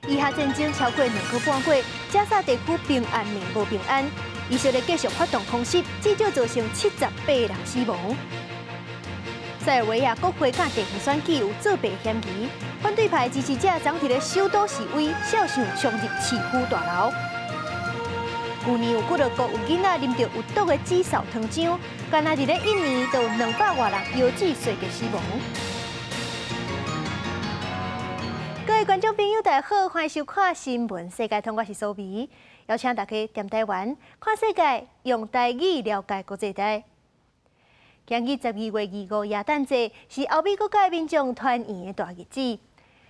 以下战争超过2个半月，加沙地区平安命无平安，以色列继续发动空袭，至少造成78人死亡。塞尔维亚国会甲地方选举有作弊嫌疑，反对派支持者昨伫咧首都示威，笑想冲入市府大楼。去年有几多国有囡仔啉到有毒的紫砂糖浆，干那伫咧1年就有200多人腰子衰竭死亡。各位观众朋友，大家好，欢迎收看《新闻世界通》，我是苏眉，邀请大家踮台湾看世界，用台语了解国际大。今日12月25耶诞节是欧美国家的民众团圆的大日子。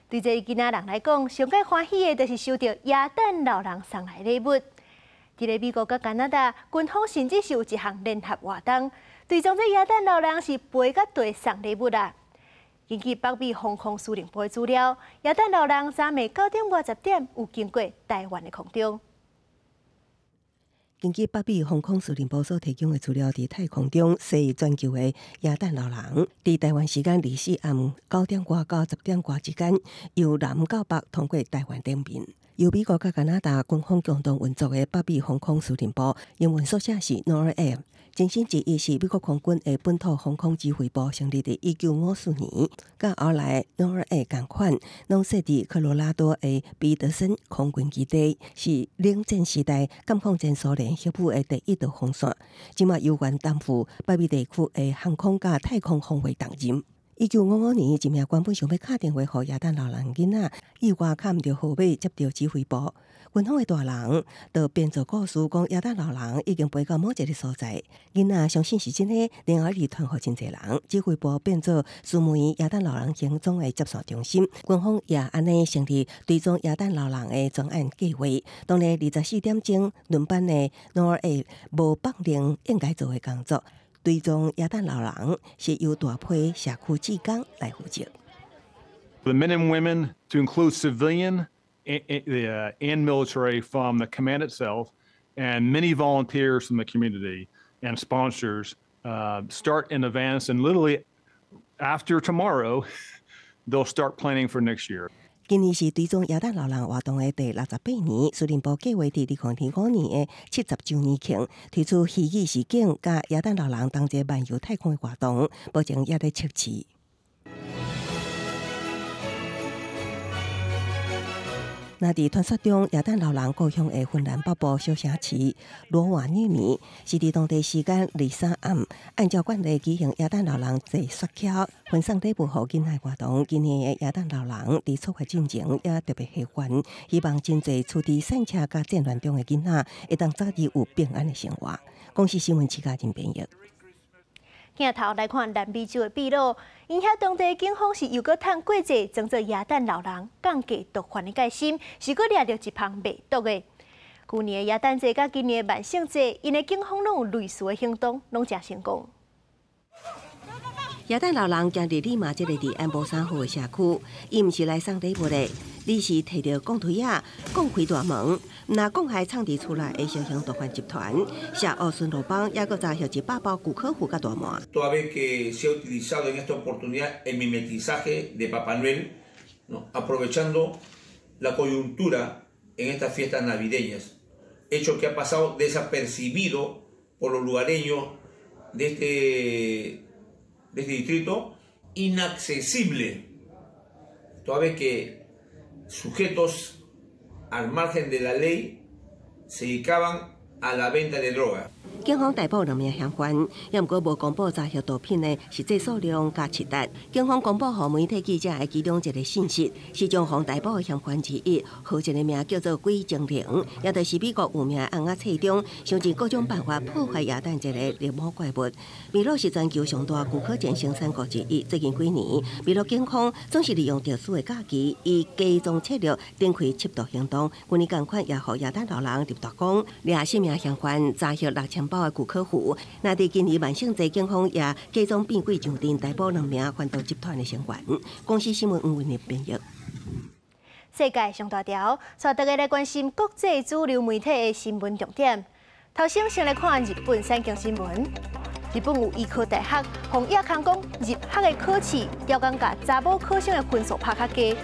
对这囡仔人来讲，上界欢喜的就是收到耶诞老人送来礼物。伫咧美国甲加拿大，军方甚至是有一项联合活动，对种这耶诞老人是飞甲地送礼物啦。根据北美航空司令部的资料，耶诞老人昨暝9:50有经过台湾的空中。根据北美航空司令部所提供的资料，伫太空中飞全球的耶诞老人，伫台湾时间24暗9:多到10:多之间，由南到北通过台湾顶面。由美国甲加拿大军方共同运作的北美航空司令部，英文缩写是 NORAD。前身之一是美国空军的本土航空指挥部，成立伫1954年。甲后来 NORAD 同款，拢设伫科罗拉多的彼得森空军基地，是冷战时代甲抗战苏联协助的第一道防线。即马有关担负北美地区的航空甲太空防卫重任。1955年，一名原本想要打电话给耶诞老人囡仔，意外卡唔到号码接到指挥部。军方的大人就编造故事，讲耶诞老人已经飞到某一个所在，囡仔相信是真的，然后伊传互真侪人。指挥部变做苏梅耶诞老人行踪的接线中心，军方也安尼成立追踪耶诞老人的专案计划。当日24点钟，轮班的 NORAD 无绑令应该做的工作。追踪耶诞老人是由大批社区志工来负责。The men and women, to include civilian and military from the command itself, and many volunteers from the community and sponsors, start in advance, and literally after tomorrow, they'll start planning for next year. 今年是追踪耶诞老人活动的第68年，司令部计划伫2005年的70周年庆推出虚拟实境甲耶诞老人同齐漫游太空的活动，目前也在测试。那伫传说中，耶诞老人故乡的芬兰北部小城市罗瓦涅米，是伫当地时间23暗，按照惯例举行耶诞老人坐雪橇分送礼物予囡仔活动。今年的耶诞老人伫出发进前也特别喜欢，希望真侪处伫赛车甲战乱中的囡仔会当早日有平安的生活。公视新闻记者陈编译。镜头来看南美洲的秘鲁，因遐当地警方是又搁趁过节，装作耶诞老人降低毒贩的戒心，是搁掠着一项卖毒的。去年的耶诞节甲今年的万圣节，因的警方拢有类似的行动，拢真成功。耶诞老人今日立马即个伫安波山号的社区，伊毋是来送礼物的，你是摕着钢推啊，讲开大门，那讲还创伫出来的小型毒贩集团，下奥顺路帮也搁查获100包古科虎甲大麻。Toda vez que se ha utilizado en esta oportunidad el mimetizaje de Papá Noel, ¿no? Aprovechando la coyuntura en estas fiestas navideñas, hecho que ha pasado desapercibido por los lugareños de este distrito, inaccesible, toda vez que sujetos al margen de la ley se dedicaban a la venta de droga. 警方逮捕2名嫌犯，也毋过无公布查获毒品的实际数量甲市值。警方公布予媒体记者的其中一个信息，是将方逮捕的嫌犯之一，号一个名叫做鬼精灵，也就是美国有名红仔册中想尽各种办法破坏耶诞节的猎魔怪物。秘鲁是全球上大古柯碱生产国之一，最近几年，秘鲁警方总是利用特殊的假期，以加重策略展开緝毒行动。去年同款也予耶诞老人立大功，掠10名嫌犯，查获6000包的古柯虎。那伫今年万圣节，警方也加装变鬼上阵，逮捕2名贩毒集团的成员。公视新闻黄文丽编译。世界上大条，带大家来关心国际主流媒体的新闻重点。头先来看日本产经新闻。日本有医科大学向亚康讲，入学的考试要讲甲查某考生的分数拍较低。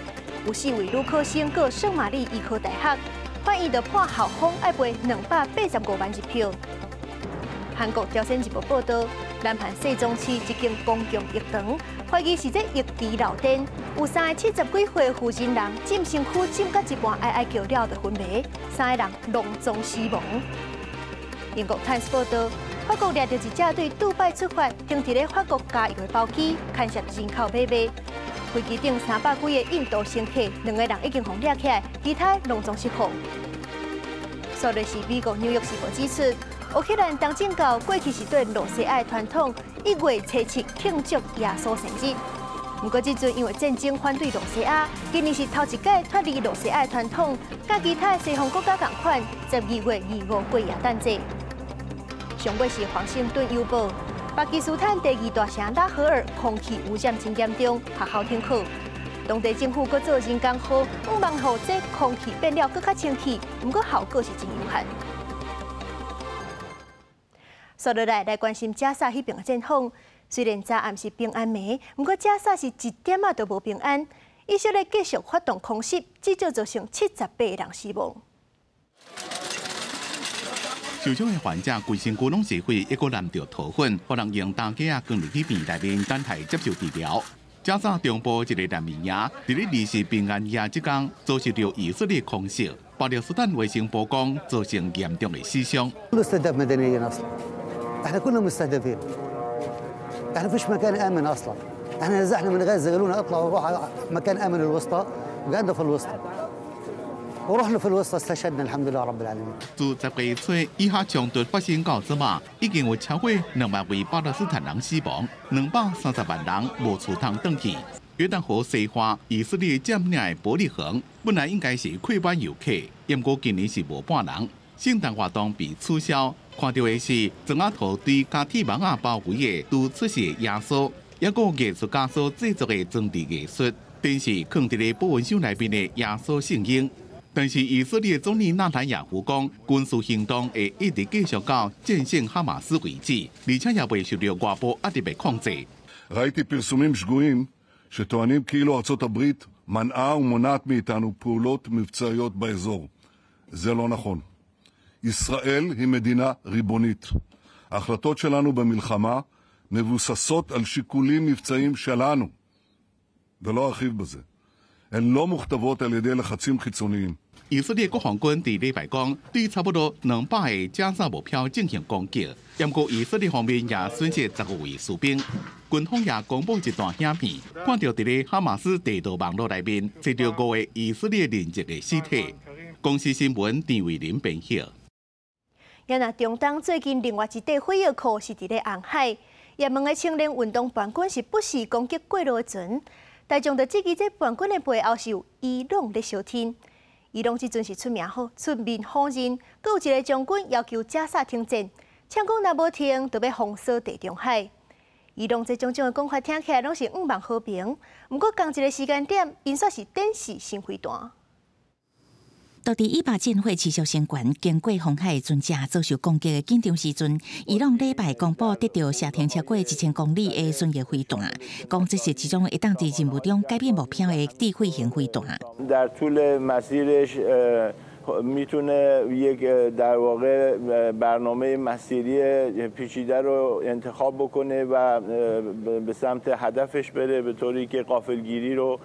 有4位女考生过圣玛丽医科大学，法院就判校方要赔285万1票。韩国朝鲜日报报道，南韩世宗市一间公共浴堂，怀疑是这浴池漏电，有3个70几岁负责人浸身躯浸到一半，哀哀叫了就昏迷，3个人隆重死亡。英国《Times》报道，法国掠到一架对杜拜出发停伫咧法国加油的包机，牵涉人口买卖。飞机顶300几个印度乘客，2个人已经被掠起来，其他隆重释放。索瑞是美国《纽约时报》指出。乌克兰东正教过去是对罗西亚的传统，1月初7庆祝耶稣生日。不过，这阵因为战争反对罗西亚，今年是头一届脱离罗西亚的传统，甲其他西方国家同款，12月25过耶诞节。上尾是华盛顿邮报，巴基斯坦第2大城拉合尔空气污染真严重，学校停课。当地政府搁做人工河，希望让这空气变了搁较清气，不过效果是真有限。接落来关心加沙迄边的战况。虽然早暗是平安暝，不过加沙是一点仔都无平安。以色列继续发动空袭，至少造成78个人死亡。受伤的患者规身躯拢是血，一个染着桃粉，可能用担架扛入去病内面等待接受治疗。加沙中部一个难民营，伫咧20平安夜即天遭受到以色列空袭，巴勒斯坦卫星曝光造成严重的死伤。احنا كنا مستهدفين. احنا فيش مكان امن اصلا. احنا نزحنا من غزه قالوا لنا اطلعوا روحوا على مكان امن الوسطى وقعدنا في الوسطى. ورحنا في الوسطى استشهدنا الحمد لله رب العالمين. 自10月初以下冲突发生到即马，已经有超过2万位巴勒斯坦人死亡，230万人无处通转去。约旦河西岸以色列占领的伯利恒，本来应该是溃满游客，不过今年是无半人。圣诞活动被取消。看到的是砖仔涂对加铁网啊包围的都出席耶稣，也有艺术家所制作的装置艺术，电视放伫咧保温箱内面的耶稣圣婴。但是以色列总理纳坦雅胡讲，军事行动会一直继续到战胜哈马斯为止，而且也未受到外部压力的控制。ראיתי פרסומים שגויים שטוענים כאילו ארצות הברית מנעה ומונעת מאיתנו פעולות מבצעיות באזור. זה לא נכון. ישראל היא מדינה ריבונית. ההחלטות שלנו במלחמה מבוססות על שיקולים מבצעיים שלנו, ולא ארחיב בזה. הן לא מוכתבות על ידי לחצים חיצוניים. 以色列国防军伫礼拜讲，对差不多200个加沙目标进行攻击。不过以色列方面也损失15位士兵。军方也公布一段影片，看到伫咧哈马斯地图网络内面，找到5个以色列人质的尸体。公司新闻陈伟林编写。也那中东最近另外一块火药库是伫咧红海，也门的青年运动叛军是不时攻击过路的船，大众就质疑这叛军的背后是有伊朗咧小天。伊朗即阵是出面否认，阁有一个将军要求加沙停战，呛讲若无停，就要封锁地中海。伊朗这种的讲法听起来拢是望和平，不过同一个时间点，因说是电视新飞弹。到伫以巴战火持续升悬，经过红海船只遭受攻击的紧张时阵，伊朗礼拜公布得到射程超过1000公里的巡弋飞弹，讲这是其中一档伫任务中改变目标的地轨型飞弹。در طول مسیرش میتونه یک در واقع برنامه مسیری پیچیده رو انتخاب بکنه و به سمت هدفش بره به طوری که غافلگیری رو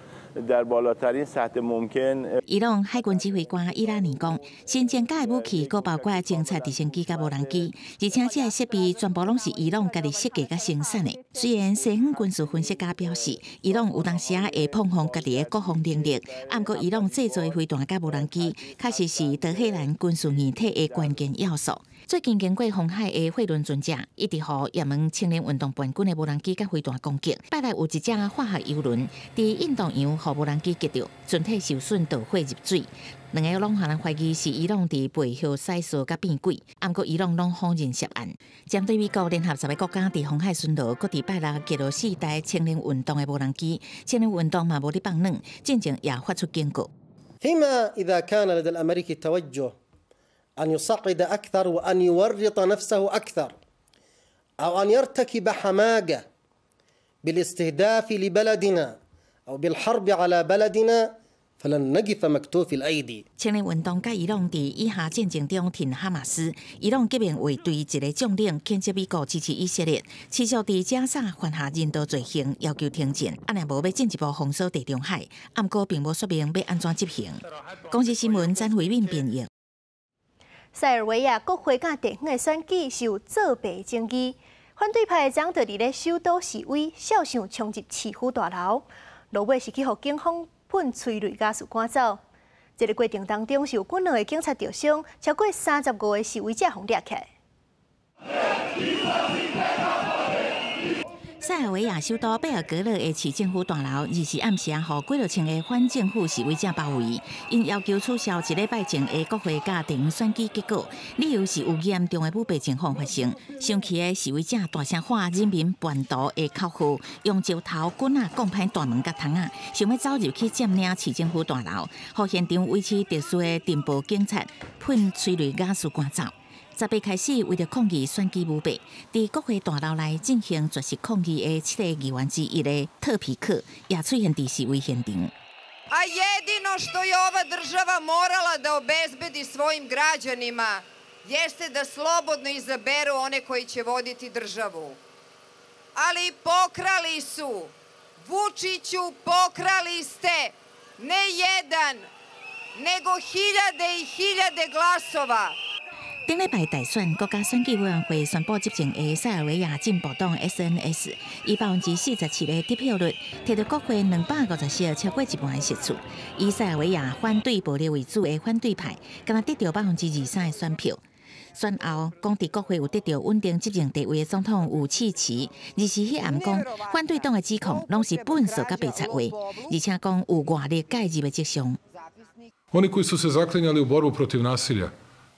در بالاترین سطح ممکن。伊朗海军指挥官伊拉尼讲，新增加的武器佫包括侦察直升机甲无人机，而且这些设备全部拢是伊朗家己设计甲生产的。虽然西方军事分析家表示，伊朗有当时会碰碰家己的国防能力，不过伊朗制造的飞弹甲无人机，确实是德黑兰军事硬体的关键要素。最近经过红海的货轮船只，一直互也门青年运动叛军的无人机甲飞弹攻击。拜来有一只化学油轮伫印度洋互无人机击着，船体受损导火入水。两个拢互人怀疑是伊朗伫背后塞索甲变鬼，不过伊朗拢否认涉案。针对美国联合10个国家伫红海巡逻，搁伫拜六击落4台青年运动的无人机，青年运动嘛无咧放软，进前也发出警告。فيما إذا كان لدى الأمريكي توجه أن يصعد أكثر وأن يورط نفسه أكثر أو أن يرتكب حماقة بالاستهداف لبلدنا أو بالحرب على بلدنا فلن نقف مكتوف الأيدي。青年运动甲伊朗伫以哈战争中挺哈马斯，伊朗革命卫队一个将领谴责美国支持以色列，持续伫加沙犯下人道罪行，要求停战。若无要进一步封锁地中海，不过并无说明要安怎执行。公司新闻詹慧敏编译。塞尔维亚国会甲地方的选举受作弊争议，反对派总在伫咧首都示威，笑想冲入市府大楼，落尾是去互警方喷催泪加速赶走。这个过程当中，是有几两个警察受伤，超过35个示威者互掠起来。塞尔维亚首都贝尔格勒的市政府大楼日时暗时互几落千个反政府示威者包围，因要求取消一礼拜前的国会甲地方选举结果，理由是有严重的舞弊情况发生。生气的示威者大声喊人民叛徒的口号，用石头、棍仔、钢片、大门甲桶仔，想要走入去占领市政府大楼，互现场维持秩序的电报警察喷催泪瓦斯赶走。18开始，为了抗议选举舞弊，伫国会大楼内进行绝食抗议的7个议员之一的特皮克也出现伫示威现场。A jedino što je ova država morala da obezbedi svojim građanima jeste da slobodno izaberu one koji će voditi državu. Ali pokrali su. Vučiću, pokrali ste ne jedan, nego hiljade i hiljade glasova. 顶礼拜大选，国家选举委员会宣布执政的塞尔维亚进步党 SNS 以47%的得票率，摕到国会250席，超过一半的席次。以塞尔维亚反对暴力为主的反对派，敢若得到23%的选票。选后，讲伫国会有得到稳定执政地位的总统武契奇，日时迄暗讲，反对党的指控拢是本色甲白贼话，而且讲有外力介入的迹象。Oni koji su se zaklinjali u borbu protiv nasilja,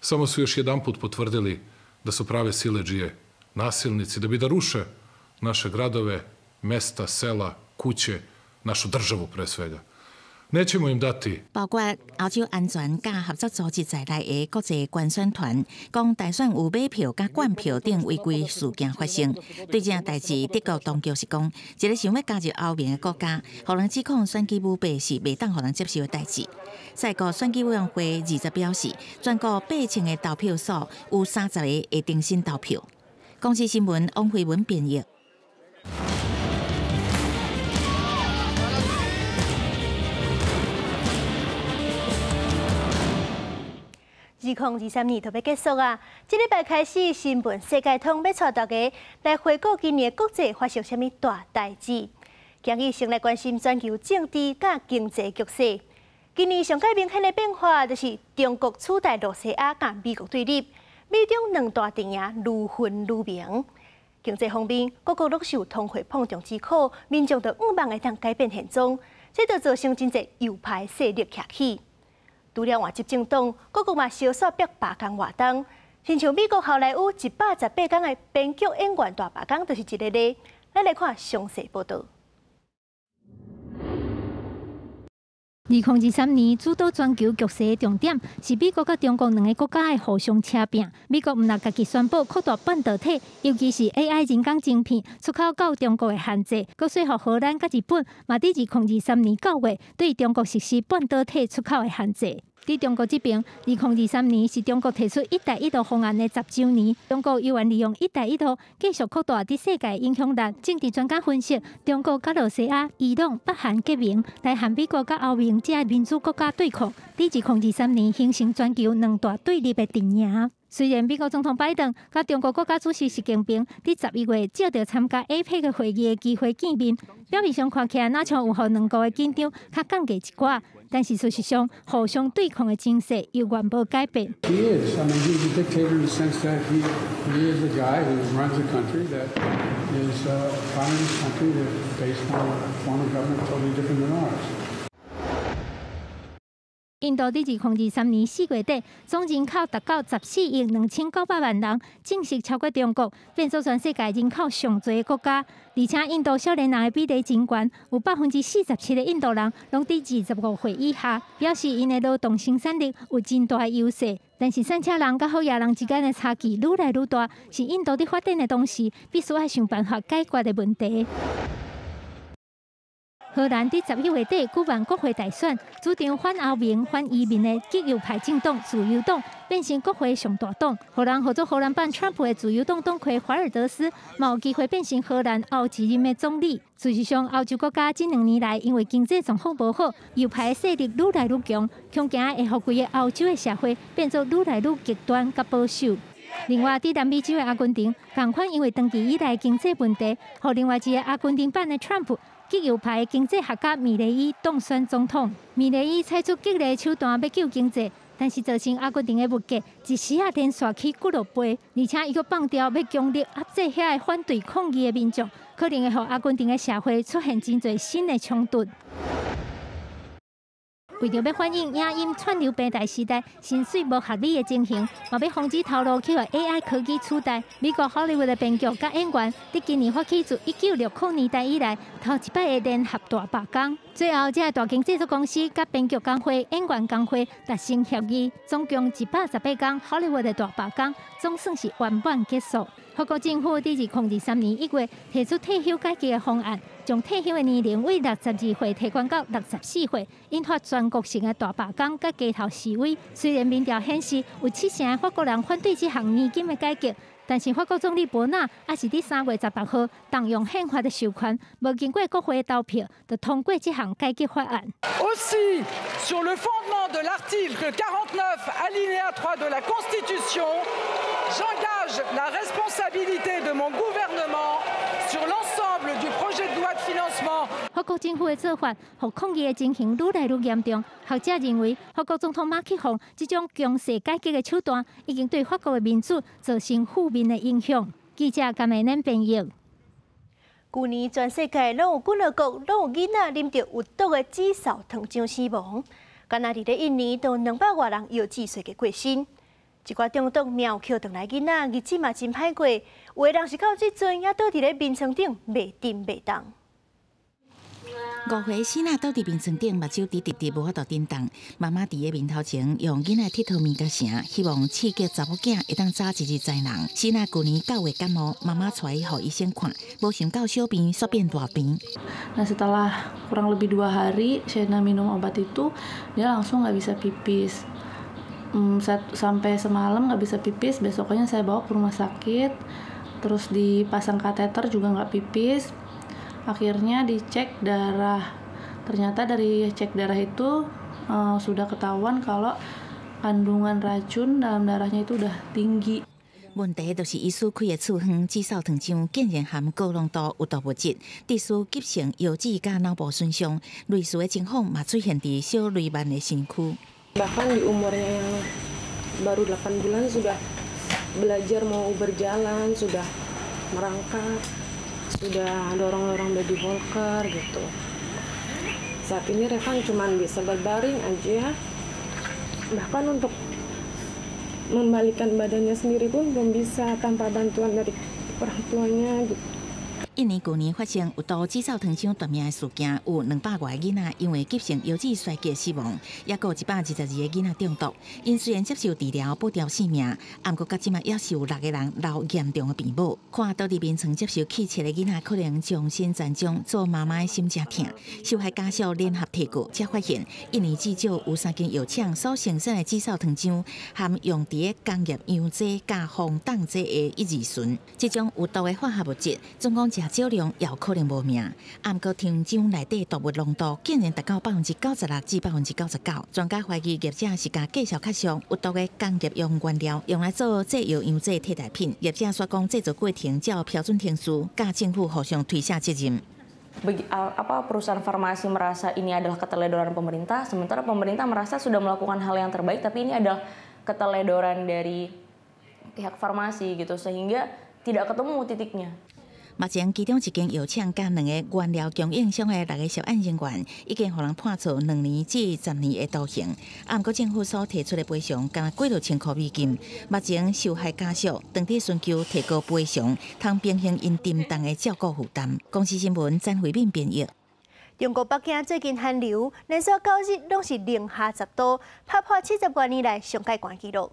samo su još jedanput potvrdili da su prave siledžije, nasilnici, da ruše naše gradove, mesta, sela, kuće, našu državu pre svega. Nećemo im dati。包括欧洲安全甲合作组织在内的国际观选团，讲大选有买票甲灌票等违规事件发生。对这代志，德国当局是讲，一个想要加入欧盟的国家，互人指控选举舞弊是袂当互人接受的代志。赛国选举委员会20日表示，全国8000个投票所有30个会重新投票。公司新闻王慧文编译。2023年就要结束啊！这礼拜开始，新闻世界通要带大家来回顾今年国际发生什么大代志。今日先来关心全球政治甲经济局势。今年上界明显的变化，就是中国取代罗西亚甲美国对立，美中两大阵营愈分愈明。经济方面，各国陆续通货膨胀之苦，民众就希望会当改变现状，这就造成真侪右派势力崛起。除了换执政党，各国嘛小说逼罢工活动，亲像美国好莱坞118天的编剧演员大罢工，就是一个例。咱来看详细报道。2023年主导全球局势的重点是美国甲中国两个国家的互相车拼。美国毋但家己宣布扩大半导体，尤其是 AI 人工晶片出口到中国的限制，佮说服荷兰甲日本嘛伫2023年9月对中国实施半导体出口的限制。伫中国这边，2023年是中国提出“一带一路”方案的10周年。中国有愿利用“一带一路”继续扩大伫世界影响力。政治专家分析，中国甲罗西亚、伊朗、北韩结盟，来和美国甲欧盟这些民主国家对抗，伫2023年形成全球两大对立的阵营。虽然美国总统拜登甲中国国家主席习近平伫11月借着参加 APEC 会议的机会见面，表面上看起来若像有互两国的紧张较降低一寡，但是事实上互相对抗的情势又完无改变。He is. I mean, he's a dictator in the sense that he is a guy who runs a country that is a communist country that's based on a form of government totally different than ours. 印度伫2023年4月底，总人口达到14亿2900万人，正式超过中国，变做全世界人口上侪的国家。而且印度少年人的比例真悬，有47%的印度人拢伫25岁以下，表示因的劳动生产力有真大的优势。但是产车人甲好野人之间的差距愈来愈大，是印度伫发展的同时，必须要想办法解决的问题。荷兰伫11月底举办国会大选，主张反欧盟、反移民的极右派政党自由党变成国会上大党。荷兰合作荷兰版 Trump 的自由党党魁华尔德斯，有机会变成荷兰后一任的总理。事实上，欧洲国家这2年来因为经济状况无好，右派的势力愈来愈强，恐惊会互规个欧洲的社会变作愈来愈极端甲保守。另外，伫南美洲的阿根廷，同款因为长期以来经济问题，互另外一个阿根廷版的 Trump。极右派的经济学家米雷伊当选总统，米雷伊采取激烈手段要救经济，但是造成阿根廷的物价一时啊连续起几落倍，而且伊阁放调要强力压制遐个反对抗议的民众，可能会让阿根廷的社会出现真侪新的冲突。为着要反映影音串流平台时代薪水无合理的情形，嘛要防止头路去互 AI 科技取代。美国好莱坞的编剧甲演员，伫今年发起自1960年代以来头一摆的联合大罢工。最后，这大型制作公司甲编剧工会、演员工会达成协议，总共118天好莱坞的大罢工，总算是圆满结束。法国政府伫2023年1月提出退休改革的方案，将退休的年龄为62岁提高到64岁，引发全国性的大罢工甲街头示威。虽然民调显示有70%的法国人反对这项年金的改革，但是法国总理博纳也是伫3月18号动用宪法的授权，无经过国会投票，就通过这项改革法案。Aussi, sur le fondement de l'article 49 alinéa 3 de la Constitution, j'engage la responsabilité de mon gouvernement sur l'ensemble du projet de loi de financement. 法国政府的做法，让抗议的情形愈来愈严重。学者认为，法国总统马克宏这种强势改革的手段，已经对法国的民主造成负面的影响。记者甘美恁编译。去年全世界拢有几多国拢有囡仔啉着有毒的紫砂糖浆死亡，敢若伫咧1年都200多人有自细嘅过身。一寡中毒苗捡回来囡仔，日子嘛真歹过，有的人是到即阵也倒伫咧眠床顶袂沉袂动。5岁囡仔倒伫眠床顶，目睭直直直无法度震动。妈妈伫个面头前用囡仔剔透面甲声，希望刺激查某囝会当早一日知人。囡仔去年9月感冒，妈妈带伊互医生看，无想到小病煞变大病。Nah setelah kurang lebih 2 hari Shena minum obat itu, dia langsung nggak bisa pipis. Sampai semalam nggak bisa pipis, besoknya saya bawa ke rumah sakit, terus dipasang kateter juga nggak pipis. Akhirnya dicek darah, ternyata dari cek darah itu sudah ketahuan kalau kandungan racun dalam darahnya itu udah tinggi. 问题就是医师开的处方紫砂糖浆竟然含高浓度有毒物质，致使急性腰子甲脑部损伤，类似的情况嘛出现伫小雷曼的身躯。Bahkan di umurnya yang baru 8 bulan sudah belajar mau berjalan, sudah merangkak, sudah dorong-dorong baby walker gitu. Saat ini Revan cuma bisa berbaring aja, bahkan untuk membalikkan badannya sendiri pun belum bisa tanpa bantuan dari orang tuanya gitu. 印尼去年发生有毒紫砂糖浆夺命的事件，有200多个囡仔因为急性腰子衰竭死亡，也有122个囡仔中毒。因虽然接受治疗保住性命，不过到即马也是有6个人留严重的病母。看倒伫眠床接受气切的囡仔，可能终身残障，做妈妈的心真痛。受害家属联合提过，才发现印尼至少有3间药厂所生产的紫砂糖浆含用伫工业养剂加防冻剂的乙二醇，这种有毒的化学物质，总共食少量也有可能无命。不过糖浆内底毒物浓度竟然达到96%至99%，专家怀疑业者是甲介绍较俗有毒的工业用原料用来做制药养剂替代品。业者说讲制作过程照标准程序，甲政府互相推卸责任。Perusahaan farmasi merasa ini adalah keteledoran pemerintah, sementara pemerintah merasa sudah melakukan hal yang terbaik, tapi ini adalah keteledoran dari pihak farmasi gitu, sehingga tidak ketemu titiknya. 目前，其中1间药厂甲2个原料供应商的6个涉案人员，已经互人判处2年至10年的徒刑。不过，政府所提出的赔偿，敢若几千块美金。目前，受害家属当地寻求提高赔偿，通平衡因沉重的照顾负担。公司新闻詹慧敏编译。中国北京最近寒流，连续9日拢是零下10度，打破70多年来上界寒纪录。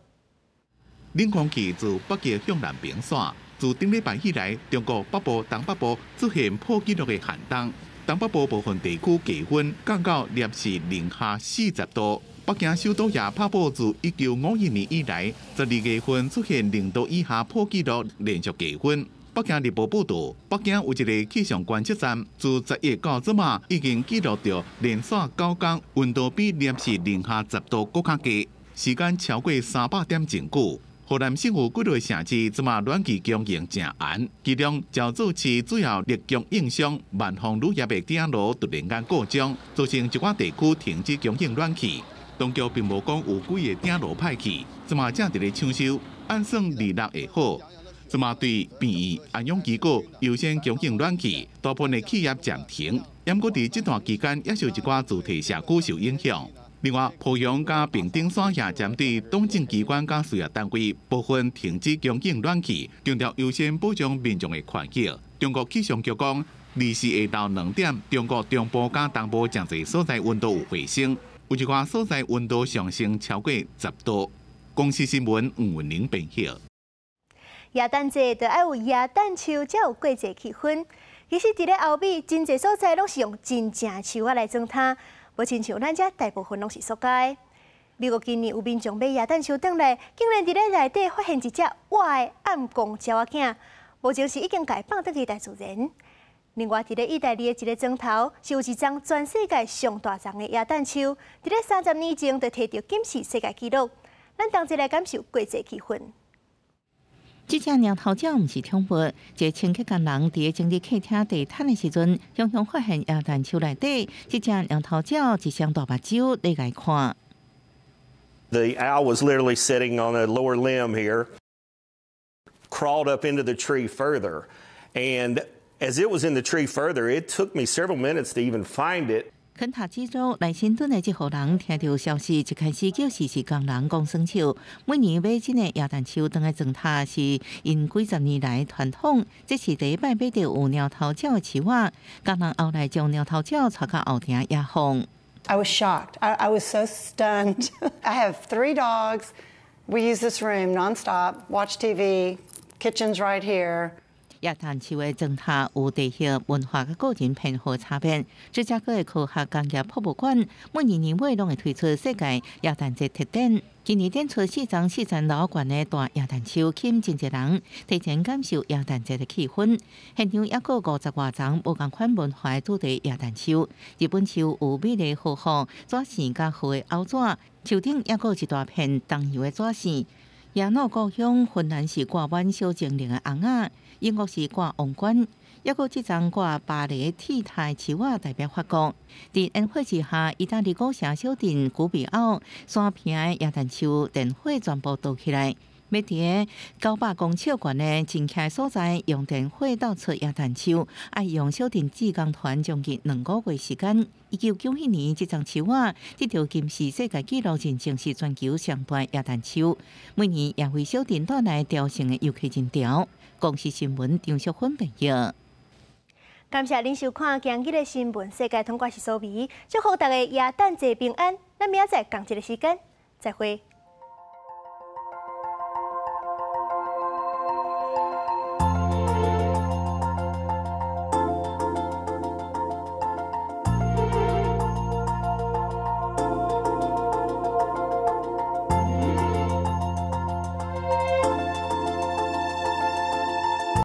冷空气自北极向南平散。自顶礼拜以来，中国北部、东北部出现破纪录的寒冬，东北部部分地区气温降到摄氏零下40度。北京首都也拍布自1951年以来，12月份出现0度以下破纪录连续低温。北京日报报道，北京有一个气象观测站，自10月到昨晚已经记录到连续9天温度比摄氏零下10度更较低，时间超过300点真久。河南省有几个城市昨晚暖气供应正严，其中潮州市主要热供应商万丰乳业的电炉突然间故障，造成一寡地区停止供应暖气。当局并无讲有几个电炉歹去，昨晚正伫咧抢修，按算26会好。昨晚对便宜安养机构优先供应暖气，大部分的企业暂停。不过伫这段期间，也有一寡主体社区受影响。另外，濮阳甲平顶山也针对党政机关甲事业单位部分停止供应暖气，强调优先保障民众的权益。中国气象局讲，24下昼2点，中国中部甲东部真侪所在温度有回升。有一寡所在温度上升超过10度。公司新闻黄文玲编写。耶诞节就爱有耶诞树，才有过节气氛。其实，伫咧欧美，真侪所在拢是用真正树仔来装它，无亲像咱遮大部分拢是塑胶的。美国今年有民众买耶诞树转来，竟然伫咧内底发现一只活的暗光鸟仔囝，无情是已经改放倒去大自然。另外，伫咧意大利的一个庄头，是有一张全世界上大张的耶诞树，伫咧30年前就摕到金氏世界纪录。咱同齐来感受过节气氛。这只鸟头鸟毋是宠物，一清洁工人伫整理客厅地毯的时阵，雄雄发现耶诞树内底，这只鸟头鸟一双大目睭咧来看。The owl was literally sitting on a lower limb here, crawled up into the tree further, and as it was in the tree further, it took me several minutes to even find it. 肯塔基州来新顿的一户人听到消息，就开始叫时事工人讲生树。每年买这个耶诞树当来装塔，是因几十年来传统。这是第一摆买到有鸟头鸟的树仔，工人后来将鸟头鸟带到后庭野放。I was shocked. I was so stunned. I have 3 dogs. We use this room nonstop. Watch TV. Kitchen's right here. 耶诞树的装塔有地域、文化甲个人偏好差别。芝加哥的科学工业博物馆每年尾拢会推出世界耶诞节特展。今年展出4张40楼高的大耶诞树，吸引真侪人提前感受耶诞节的气氛。现场也有50多张无同款文化的主题耶诞树。日本树有美丽荷花、纸线甲厚的凹纸，树顶也有一大片东油的纸线。耶鲁故乡芬兰是挂满小精灵的红仔。英国是挂王冠，也有这张挂芭蕾体态树仔代表法国。伫烟火之下，意大利古城小镇古比奥山坪的耶诞树电火全部倒起来。要伫900公尺高的真徛所在用电火倒出耶诞树，爱用小镇志工团将近2个月时间。1991年，这张树仔得到金氏世界纪录，认证是全球上大耶诞树。每年也为小镇带来雕成的游客人潮。公司新闻张淑芬编译。感谢您收看今日的新闻，世界通关是苏眉，祝福大家耶诞节平安。咱明仔载同一个时间再会。